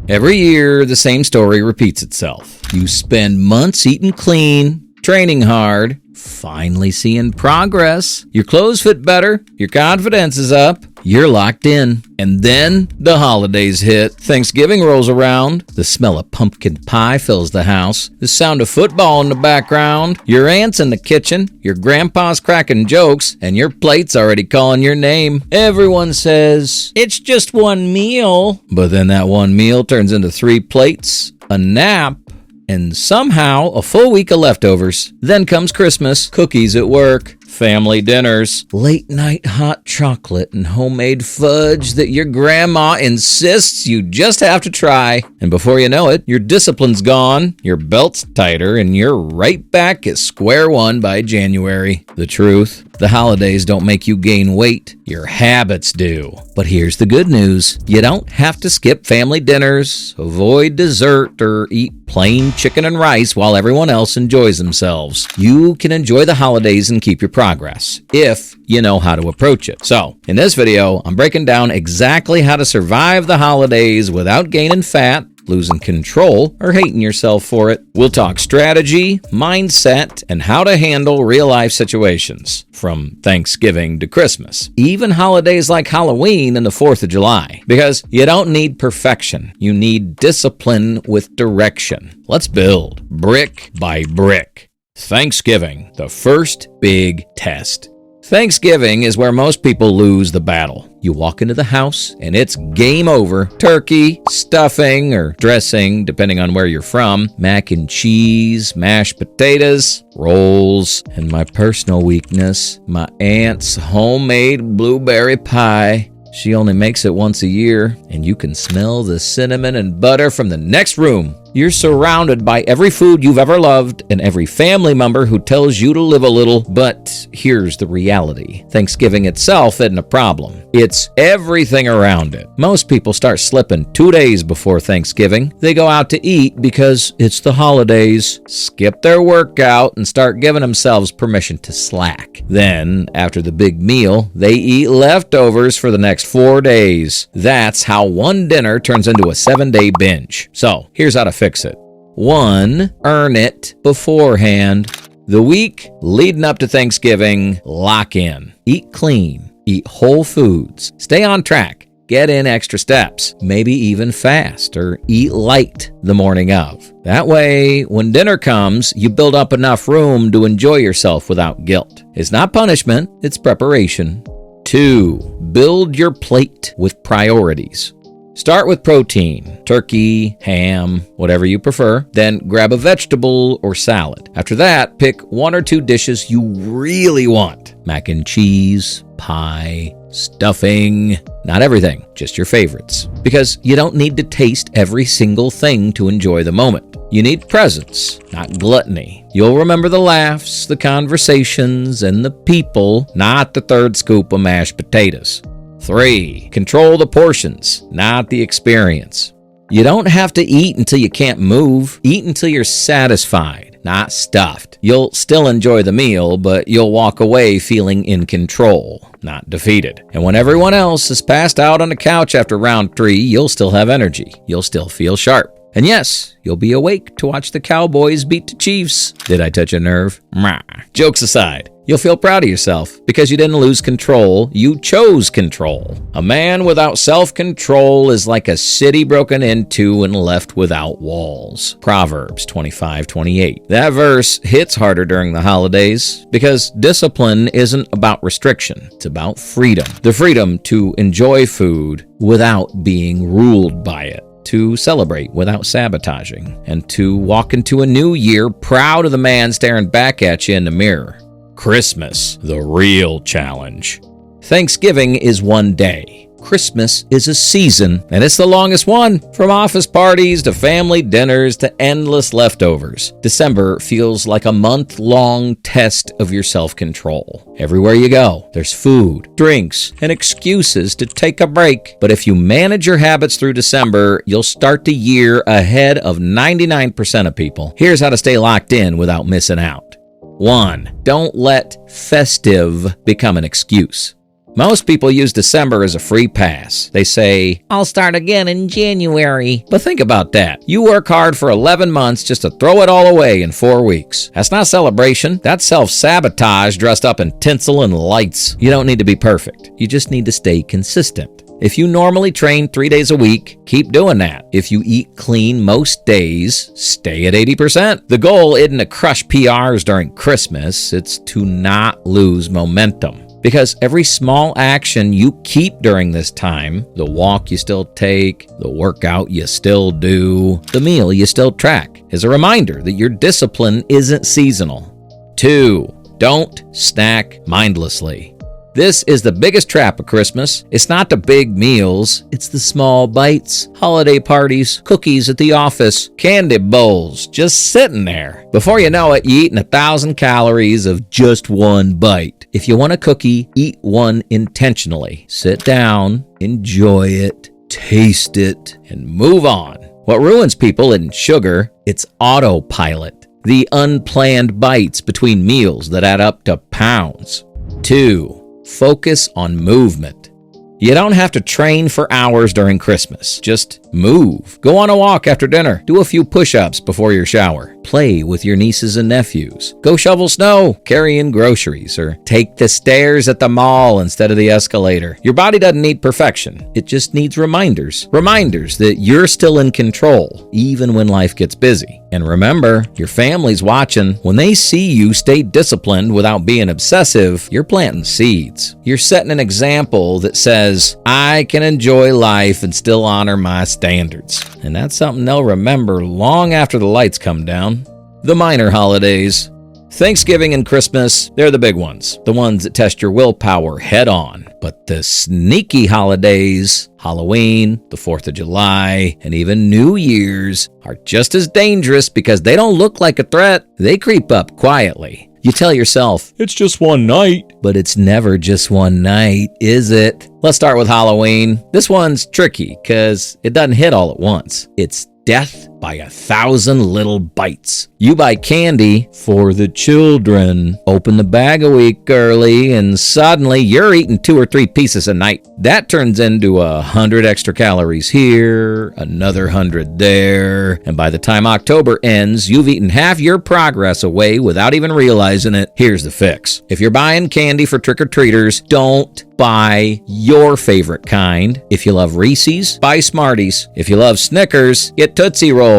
Every year, the same story repeats itself. You spend months eating clean, training hard, finally seeing progress. Your clothes fit better, your confidence is up, you're locked in. And then the holidays hit. Thanksgiving rolls around. The smell of pumpkin pie fills the house. The sound of football in the background. Your aunt's in the kitchen. Your grandpa's cracking jokes. And your plate's already calling your name. Everyone says, it's just one meal. But then that one meal turns into 3 plates, a nap, and somehow a full week of leftovers. Then comes Christmas, cookies at work, family dinners, late night hot chocolate and homemade fudge that your grandma insists you just have to try. And before you know it, your discipline's gone, your belt's tighter, and you're right back at square one by January. The truth, the holidays don't make you gain weight, your habits do. But here's the good news. You don't have to skip family dinners, avoid dessert, or eat plain chicken and rice while everyone else enjoys themselves. You can enjoy the holidays and keep your progress, if you know how to approach it. So, in this video, I'm breaking down exactly how to survive the holidays without gaining fat, losing control, or hating yourself for it. We'll talk strategy, mindset, and how to handle real-life situations, from Thanksgiving to Christmas, even holidays like Halloween and the 4th of July. Because you don't need perfection, you need discipline with direction. Let's build, brick by brick. Thanksgiving, the first big test. Thanksgiving is where most people lose the battle. You walk into the house and it's game over. Turkey, stuffing, or dressing, depending on where you're from, mac and cheese, mashed potatoes, rolls, and my personal weakness, my aunt's homemade blueberry pie. She only makes it once a year, and you can smell the cinnamon and butter from the next room. You're surrounded by every food you've ever loved and every family member who tells you to live a little. But here's the reality. Thanksgiving itself isn't a problem. It's everything around it. Most people start slipping 2 days before Thanksgiving. They go out to eat because it's the holidays, skip their workout, and start giving themselves permission to slack. Then, after the big meal, they eat leftovers for the next 4 days. That's how one dinner turns into a 7-day binge. So, here's how to fix it. 1. Earn it beforehand. The week leading up to Thanksgiving, lock in. Eat clean. Eat whole foods. Stay on track. Get in extra steps. Maybe even fast or eat light the morning of. That way, when dinner comes, you build up enough room to enjoy yourself without guilt. It's not punishment, it's preparation. 2. Build your plate with priorities. Start with protein, turkey, ham, whatever you prefer. Then grab a vegetable or salad. After that, pick 1 or 2 dishes you really want. Mac and cheese, pie, stuffing. Not everything, just your favorites. Because you don't need to taste every single thing to enjoy the moment. You need presence, not gluttony. You'll remember the laughs, the conversations, and the people, not the 3rd scoop of mashed potatoes. 3. Control the portions, not the experience. You don't have to eat until you can't move. Eat until you're satisfied, not stuffed. You'll still enjoy the meal, but you'll walk away feeling in control, not defeated. And when everyone else is passed out on the couch after round 3, you'll still have energy. You'll still feel sharp. And yes, you'll be awake to watch the Cowboys beat the Chiefs. Did I touch a nerve? Mwah. Jokes aside, you'll feel proud of yourself because you didn't lose control, you chose control. A man without self-control is like a city broken into and left without walls. Proverbs 25:28. That verse hits harder during the holidays because discipline isn't about restriction. It's about freedom. The freedom to enjoy food without being ruled by it, to celebrate without sabotaging, and to walk into a new year proud of the man staring back at you in the mirror. Christmas, the real challenge. Thanksgiving is 1 day. Christmas is a season, and it's the longest one. From office parties to family dinners to endless leftovers, December feels like a month-long test of your self-control. Everywhere you go, there's food, drinks, and excuses to take a break. But if you manage your habits through December, you'll start the year ahead of 99% of people. Here's how to stay locked in without missing out. 1. Don't let festive become an excuse. Most people use December as a free pass. They say, I'll start again in January. But think about that. You work hard for 11 months just to throw it all away in 4 weeks. That's not celebration. That's self-sabotage dressed up in tinsel and lights. You don't need to be perfect. You just need to stay consistent. If you normally train 3 days a week, keep doing that. If you eat clean most days, stay at 80%. The goal isn't to crush PRs during Christmas, it's to not lose momentum. Because every small action you keep during this time, the walk you still take, the workout you still do, the meal you still track, is a reminder that your discipline isn't seasonal. 2, don't snack mindlessly. This is the biggest trap of Christmas. It's not the big meals, it's the small bites, holiday parties, cookies at the office, candy bowls, just sitting there. Before you know it, you're eating 1,000 calories of just one bite. If you want a cookie, eat one intentionally. Sit down, enjoy it, taste it, and move on. What ruins people isn't sugar, it's autopilot. The unplanned bites between meals that add up to pounds. 2, focus on movement. You don't have to train for hours during Christmas. Just move. Go on a walk after dinner. Do a few push-ups before your shower. Play with your nieces and nephews. Go shovel snow, carry in groceries, or take the stairs at the mall instead of the escalator. Your body doesn't need perfection. It just needs reminders. Reminders that you're still in control, even when life gets busy. And remember, your family's watching. When they see you stay disciplined without being obsessive, you're planting seeds. You're setting an example that says, I can enjoy life and still honor my standards. And that's something they'll remember long after the lights come down. The minor holidays. Thanksgiving and Christmas, they're the big ones. The ones that test your willpower head on. But the sneaky holidays, Halloween, the 4th of July, and even New Year's are just as dangerous because they don't look like a threat. They creep up quietly. You tell yourself, it's just one night. But it's never just one night, is it? Let's start with Halloween. This one's tricky because it doesn't hit all at once. It's death by 1,000 little bites. You buy candy for the children, open the bag a week early, and suddenly you're eating 2 or 3 pieces a night. That turns into 100 extra calories here, another 100 there, and by the time October ends, you've eaten half your progress away without even realizing it. Here's the fix. If you're buying candy for trick-or-treaters, don't buy your favorite kind. If you love Reese's, buy Smarties. If you love Snickers, get Tootsie Rolls.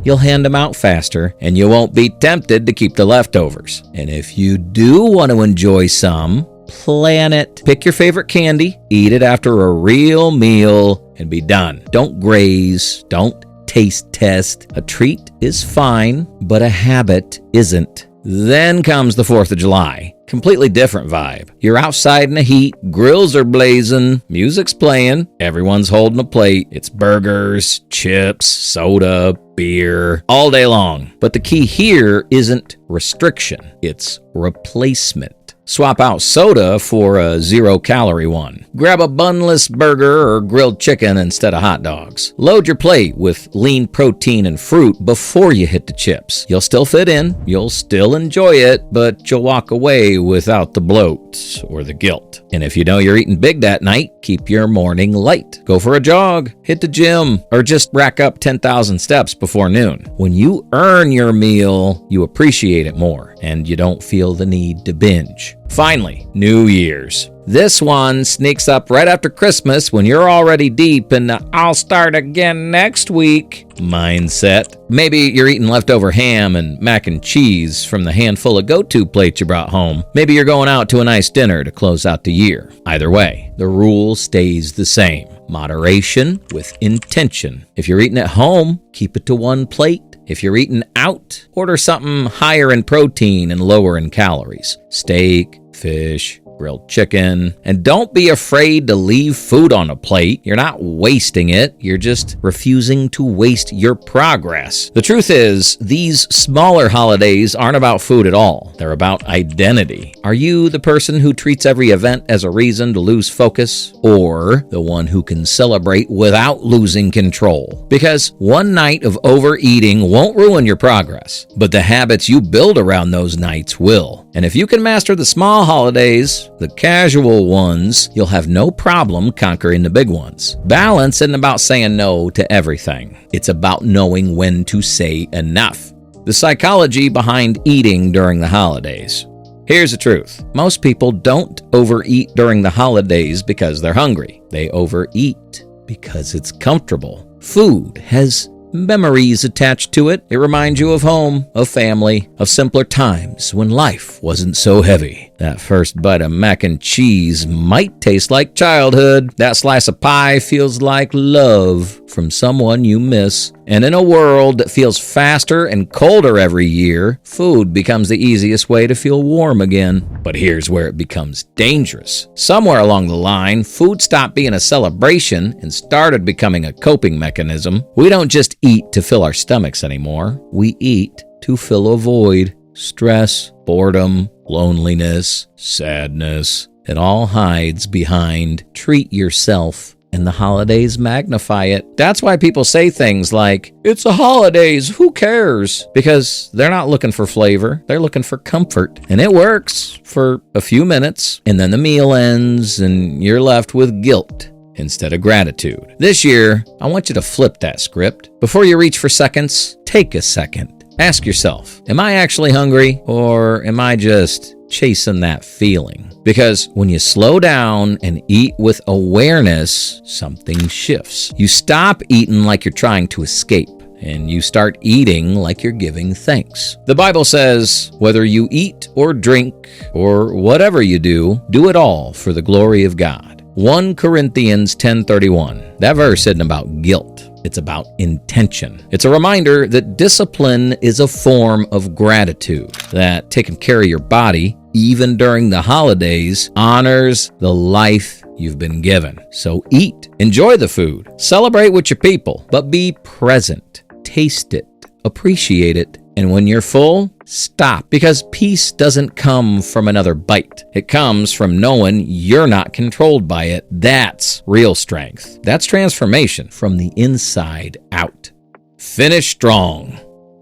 You'll hand them out faster, and you won't be tempted to keep the leftovers. And if you do want to enjoy some, plan it. Pick your favorite candy, eat it after a real meal, and be done. Don't graze, don't taste test. A treat is fine, but a habit isn't. Then comes the 4th of July. Completely different vibe. You're outside in the heat, grills are blazing, music's playing, everyone's holding a plate. It's burgers, chips, soda, beer, all day long. But the key here isn't restriction, it's replacement. Swap out soda for a 0-calorie one. Grab a bunless burger or grilled chicken instead of hot dogs. Load your plate with lean protein and fruit before you hit the chips. You'll still fit in, you'll still enjoy it, but you'll walk away without the bloat or the guilt. And if you know you're eating big that night, keep your morning light. Go for a jog, hit the gym, or just rack up 10,000 steps before noon. When you earn your meal, you appreciate it more, and you don't feel the need to binge. Finally, New Year's. This one sneaks up right after Christmas when you're already deep in the I'll start again next week mindset. Maybe you're eating leftover ham and mac and cheese from the handful of go-to plates you brought home. Maybe you're going out to a nice dinner to close out the year. Either way, the rule stays the same. Moderation with intention. If you're eating at home, keep it to one plate. If you're eating out, order something higher in protein and lower in calories. Steak, fish, grilled chicken. And don't be afraid to leave food on a plate. You're not wasting it. You're just refusing to waste your progress. The truth is, these smaller holidays aren't about food at all. They're about identity. Are you the person who treats every event as a reason to lose focus? Or the one who can celebrate without losing control? Because one night of overeating won't ruin your progress, but the habits you build around those nights will. And if you can master the small holidays, the casual ones, you'll have no problem conquering the big ones. Balance isn't about saying no to everything. It's about knowing when to say enough. The psychology behind eating during the holidays. Here's the truth. Most people don't overeat during the holidays because they're hungry. They overeat because it's comfortable. Food has memories attached to it. It reminds you of home, of family, of simpler times when life wasn't so heavy. That first bite of mac and cheese might taste like childhood. That slice of pie feels like love from someone you miss. And in a world that feels faster and colder every year, food becomes the easiest way to feel warm again. But here's where it becomes dangerous. Somewhere along the line, food stopped being a celebration and started becoming a coping mechanism. We don't just eat to fill our stomachs anymore. We eat to fill a void. Stress, boredom, loneliness, sadness. It all hides behind treat yourself. And the holidays magnify it. That's why people say things like, it's the holidays, who cares? Because they're not looking for flavor, they're looking for comfort. And it works for a few minutes, and then the meal ends, and you're left with guilt instead of gratitude. This year, I want you to flip that script. Before you reach for seconds, take a second. Ask yourself, am I actually hungry, or am I just chasing that feeling? Because when you slow down and eat with awareness, something shifts. You stop eating like you're trying to escape, and you start eating like you're giving thanks. The Bible says, whether you eat or drink or whatever you do it all for the glory of God. 1 Corinthians 10:31. That verse isn't about guilt. It's about intention. It's a reminder that discipline is a form of gratitude, that taking care of your body, even during the holidays, honors the life you've been given. So eat, enjoy the food, celebrate with your people, but be present. Taste it, appreciate it, and when you're full, stop. Because peace doesn't come from another bite. It comes from knowing you're not controlled by it. That's real strength. That's transformation from the inside out. Finish strong.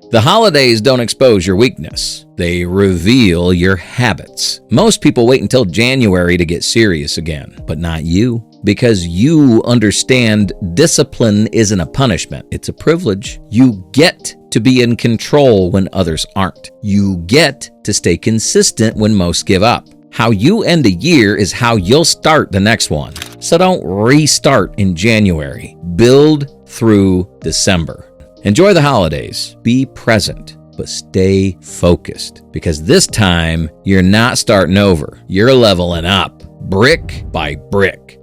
The holidays don't expose your weakness. They reveal your habits. Most people wait until January to get serious again, but not you. Because you understand discipline isn't a punishment, it's a privilege. You get to be in control when others aren't. You get to stay consistent when most give up. How you end a year is how you'll start the next one. So don't restart in January. Build through December. Enjoy the holidays. Be present, but stay focused. Because this time, you're not starting over. You're leveling up, brick by brick.